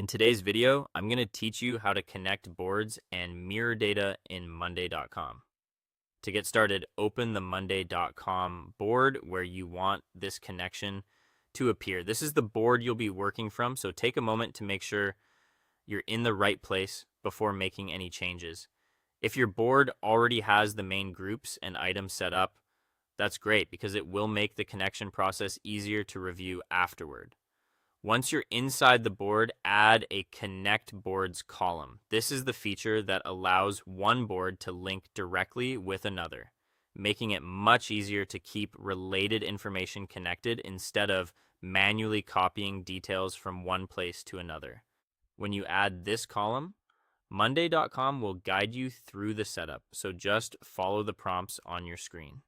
In today's video, I'm going to teach you how to connect boards and mirror data in Monday.com. To get started, open the Monday.com board where you want this connection to appear. This is the board you'll be working from, so take a moment to make sure you're in the right place before making any changes. If your board already has the main groups and items set up, that's great because it will make the connection process easier to review afterward. Once you're inside the board, add a Connect Boards column. This is the feature that allows one board to link directly with another, making it much easier to keep related information connected instead of manually copying details from one place to another. When you add this column, Monday.com will guide you through the setup, so just follow the prompts on your screen.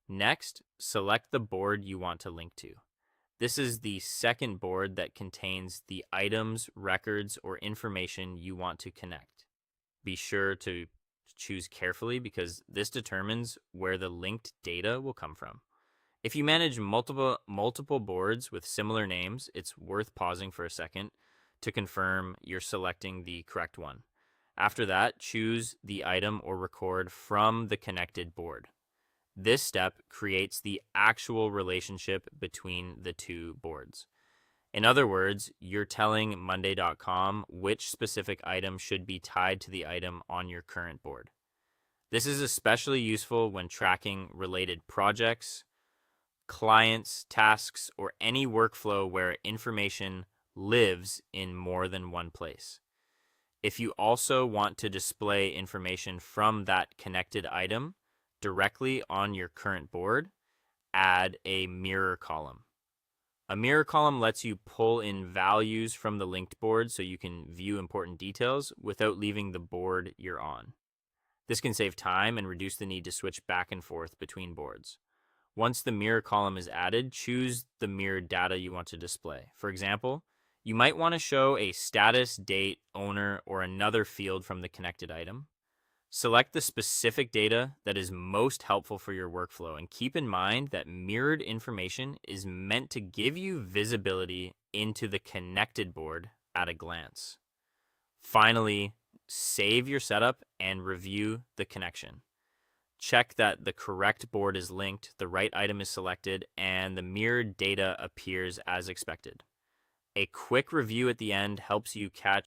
Next, select the board you want to link to. This is the second board that contains the items, records, or information you want to connect. Be sure to choose carefully because this determines where the linked data will come from. If you manage multiple boards with similar names, it's worth pausing for a second to confirm you're selecting the correct one. After that, choose the item or record from the connected board. This step creates the actual relationship between the two boards. In other words, you're telling Monday.com which specific item should be tied to the item on your current board. This is especially useful when tracking related projects, clients, tasks, or any workflow where information lives in more than one place. If you also want to display information from that connected item directly on your current board, add a mirror column. A mirror column lets you pull in values from the linked board so you can view important details without leaving the board you're on. This can save time and reduce the need to switch back and forth between boards. Once the mirror column is added, choose the mirrored data you want to display. For example, you might want to show a status, date, owner, or another field from the connected item. Select the specific data that is most helpful for your workflow and keep in mind that mirrored information is meant to give you visibility into the connected board at a glance. Finally, save your setup and review the connection. Check that the correct board is linked, the right item is selected, and the mirrored data appears as expected. A quick review at the end helps you catch